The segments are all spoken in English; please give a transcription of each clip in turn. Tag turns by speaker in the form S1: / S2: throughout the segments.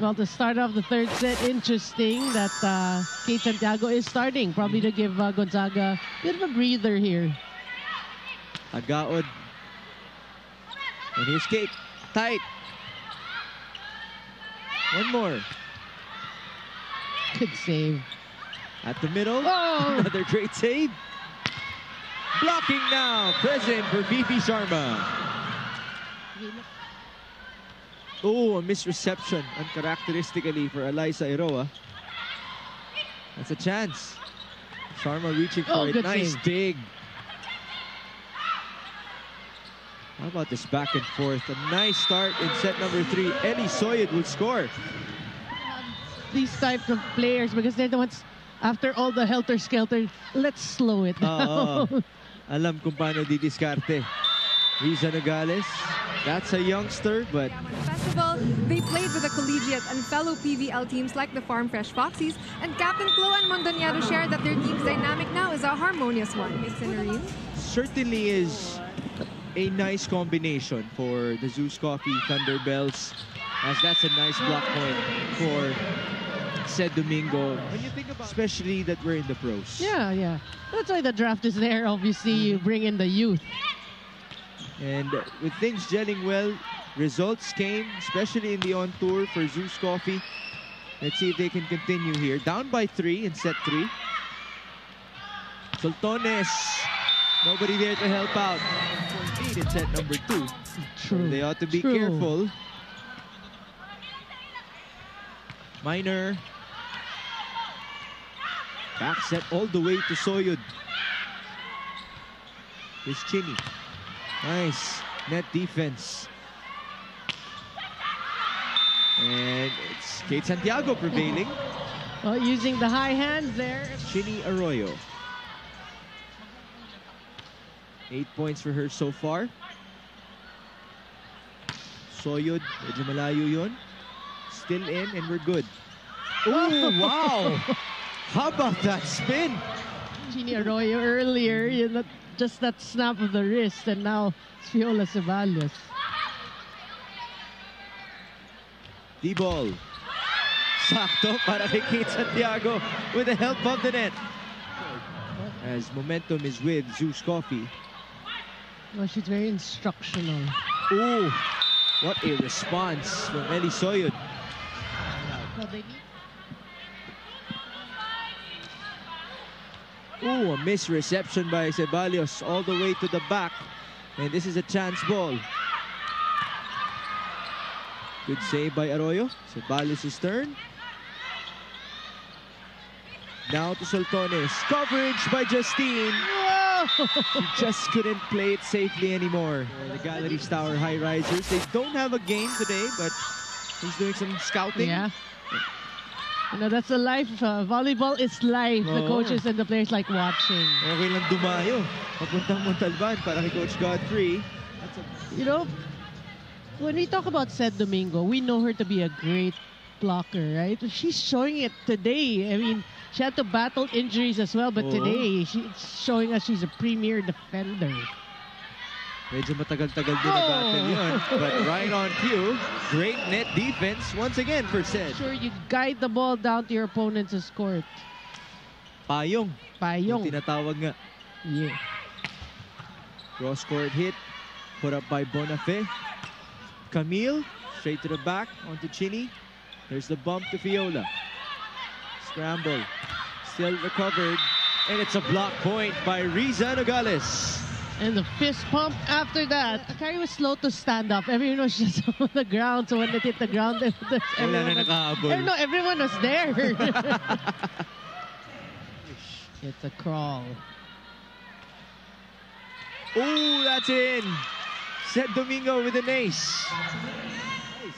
S1: Well, to start off the third set, interesting that Kate Santiago is starting, probably to give Gonzaga a bit of a breather here.
S2: Agaod. And here's Kate. Tight. One more.
S1: Good save.
S2: At the middle.
S1: Oh!
S2: Another great save. Blocking now. Present for Fifi Sharma. Oh, a misreception uncharacteristically for Eliza Iroa. That's a chance. Sharma reaching for it. Nice dig. How about this back and forth? A nice start in set number 3. Ellie Soyud will score.
S1: These types of players, because they're the ones, after all the helter-skelter, let's slow it down.
S2: Alam kung paano didiskarte. Riza Nogales, that's a youngster, but...
S3: Festival, they played with the collegiate and fellow PVL teams like the Farm Fresh Foxies, and Captain Chloan Mondoniero shared that their team's dynamic now is a harmonious one.
S2: Certainly is a nice combination for the Zeus Coffee Thunderbells, as that's a nice block point for Ced Domingo, when you think about, especially that we're in the pros.
S1: Yeah. That's why the draft is there. Obviously, you bring in the youth.
S2: And with things gelling well, results came, especially in the on-tour for Zeus Coffee. Let's see if they can continue here. Down by 3 in set 3. Soltones, nobody there to help out. Point lead in set number 2.
S1: True.
S2: They ought to be careful. Minor. Back set all the way to Soyud. Here's Chinny. Nice net defense. And it's Kate Santiago prevailing.
S1: Well, using the high hands there.
S2: Chinny Arroyo. 8 points for her so far. Soyud, medyo malayo yun. Still in and we're good. Oh, wow! How about that spin?
S1: Chinny Arroyo earlier, just that snap of the wrist, and now it's Fiola Ceballos.
S2: D-ball. Sakto para kay Kate Santiago with the help of the net. As momentum is with Zeus Coffee.
S1: Well, she's very instructional.
S2: Oh, what a response from Ellie Soyud. Oh, a misreception by Ceballos all the way to the back. And this is a chance ball. Good save by Arroyo. Ceballos' turn. Now to Soltones. Coverage by Justine. She just couldn't play it safely anymore. The Galleries Tower High Risers. They don't have a game today, but he's doing some scouting.
S1: Yeah. You know, that's the life. Volleyball is life. The coaches and the players like watching.
S2: Okay lang dumayo. Papuntang Montalban para kay Coach Godfrey.
S1: You know, when we talk about Ced Domingo, we know her to be a great blocker, right? She's showing it today. I mean, she had to battle injuries as well, but today she's showing us she's a premier defender.
S2: Medyo matagal-tagal din na battle yun. But right on cue, great net defense once again for Ced.
S1: Sure, you guide the ball down to your opponent's court.
S2: Payong.
S1: Payong.
S2: Yung tinatawag nga.
S1: Yeah.
S2: Cross-court hit. Put up by Bonafé. Camille, straight to the back, onto Chinny. There's the bump to Fiola. Scramble. Still recovered. And it's a block point by Riza Nogales.
S1: And the fist pump after that. Akari was slow to stand up. Everyone was just on the ground. So when they hit the ground, everyone was there. It's a crawl.
S2: Oh, that's in. Ced Domingo with an ace.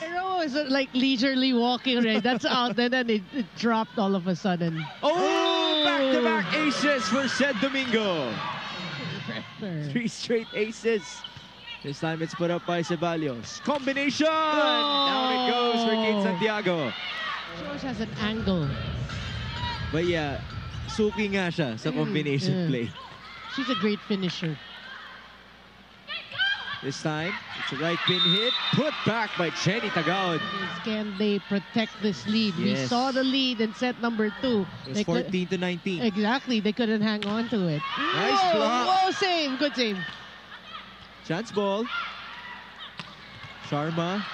S1: Hero is like leisurely walking, right? That's out. And then it dropped all of a sudden.
S2: Oh, back-to-back aces for Ced Domingo. 3 straight aces. This time it's put up by Ceballos. Combination! Down it goes for Kate Santiago.
S1: She always has an angle.
S2: But yeah, suki nga siya sa combination play.
S1: She's a great finisher.
S2: This time, it's a right pin hit. Put back by Chenny Tagaod.
S1: Can they protect this lead? We
S2: Yes.
S1: saw the lead in set number 2.
S2: It's 14-19.
S1: Exactly. They couldn't hang on to it.
S2: Nice
S1: Whoa,
S2: block.
S1: Whoa, save. Good save.
S2: Chance ball. Sharma.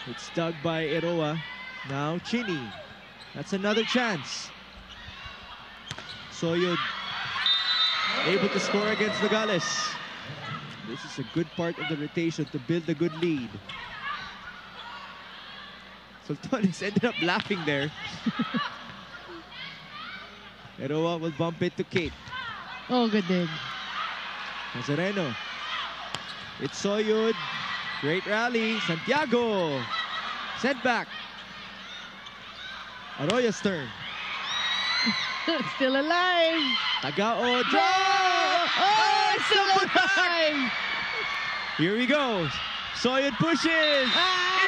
S2: It's dug by Eroa. Now Chinny. That's another chance. Soyud able to score against Nogales. This is a good part of the rotation to build a good lead. Sultanes ended up laughing there. Eroa will bump it to Kate.
S1: Oh, good dig.
S2: Nazareno. It's Soyud. Great rally. Santiago. Sent back. Arroyo's turn.
S1: Still alive.
S2: Tagaod.
S1: Oh, it's still alive.
S2: Here we go. Soyud pushes.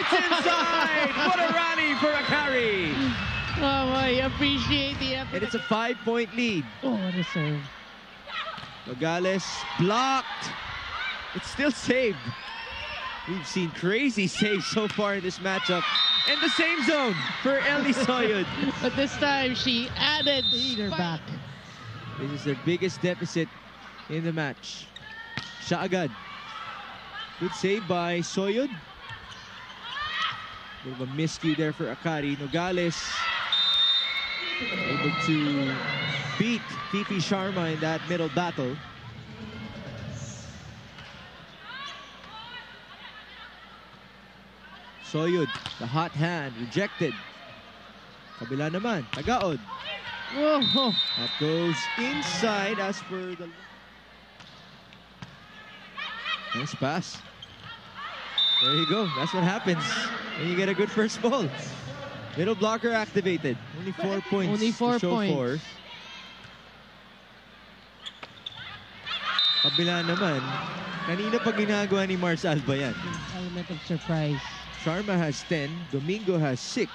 S2: It's inside. What a rally for Akari.
S1: Oh, boy. Appreciate the effort.
S2: And it's a 5-point lead.
S1: Oh, what a serve.
S2: Nogales blocked. It's still saved. We've seen crazy saves so far in this matchup. And the same zone for Ellie Soyud.
S1: But this time she added her back.
S2: This is their biggest deficit in the match. Siya agad. Good save by Soyud. Bit of a miscue there for Akari. Nogales able to beat Fifi Sharma in that middle battle. Soyud, the hot hand, rejected. Kabila naman, Tagaod.
S1: Whoa.
S2: That goes inside as per the... Nice pass. There you go. That's what happens when you get a good first ball. Middle blocker activated. Only 4 points.
S1: Only 4
S2: to show
S1: points.
S2: for. Kabila naman. Kanina pa ginagawa ni Mars Alba yan.
S1: Element of surprise.
S2: Sharma has 10. Domingo has 6.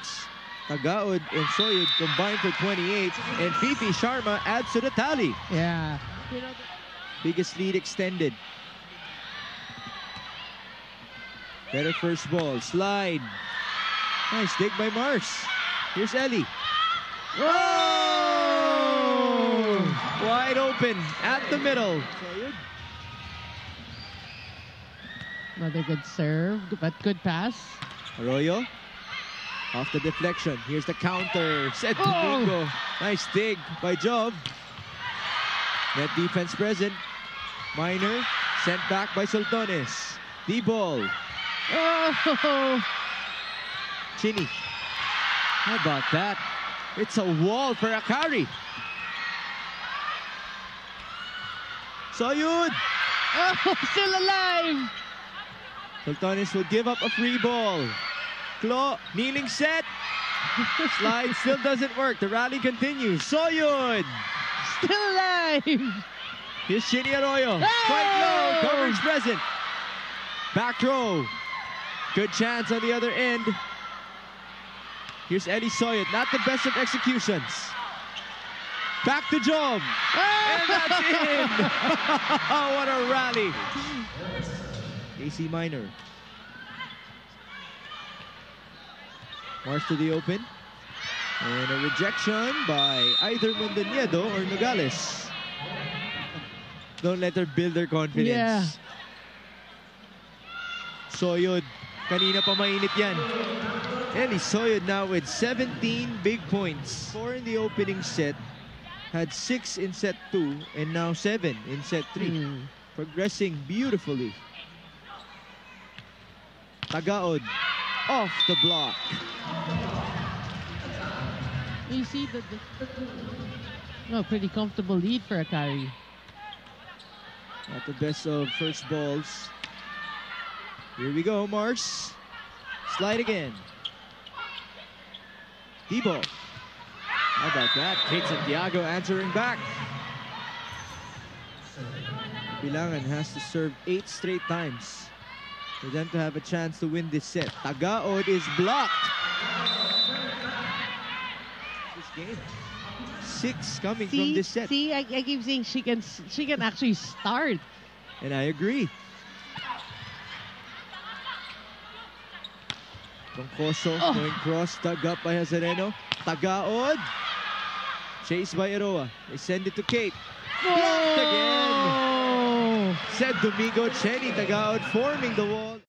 S2: Tagaod and Soyud combined for 28. And Fifi Sharma adds to the tally.
S1: Yeah.
S2: Biggest lead extended. Better first ball. Slide. Nice dig by Mars. Here's Ellie. Oh! Wide open at the middle.
S1: Another good serve, but good pass.
S2: Arroyo. Off the deflection. Here's the counter. Set Domingo. Nice dig by Job. Net defense present. Minor. Sent back by Sultanes. D-ball.
S1: Oh!
S2: Chinny. How about that? It's a wall for Akari. Soyud.
S1: Oh, still alive.
S2: Sultanes will give up a free ball. Klo, kneeling set. Slide still doesn't work. The rally continues. Soyud.
S1: Still alive.
S2: Here's Chinny Arroyo.
S1: Oh!
S2: Quite low. Coverage present. Back row. Good chance on the other end. Here's Eddie Soyud. Not the best of executions. Back to Job. And that's in. What a rally. AC Minor. Mars to the open. And a rejection by either Mondoñedo or Nogales. Don't let her build their confidence.
S1: Yeah.
S2: Soyud. Kanina pa mainit yan. Ellie Soyud now with 17 big points. 4 in the opening set. Had 6 in set 2 and now 7 in set 3. Progressing beautifully. Tagaod off the block.
S1: You see the pretty comfortable lead for Akari.
S2: At the best of first balls. Here we go, Mars. Slide again. D-ball. How about that? Kate Santiago answering back. Bilangan has to serve 8 straight times for them to have a chance to win this set. Tagaod is blocked. This game. 6 coming from this set.
S1: See, I keep saying she can actually start.
S2: And I agree. Troncoso going cross, dug up by Hazareno. Tagaod. Chased by Eroa. They send it to Kate. Blocked again. Said Domingo, Chenny Tagaod forming the wall.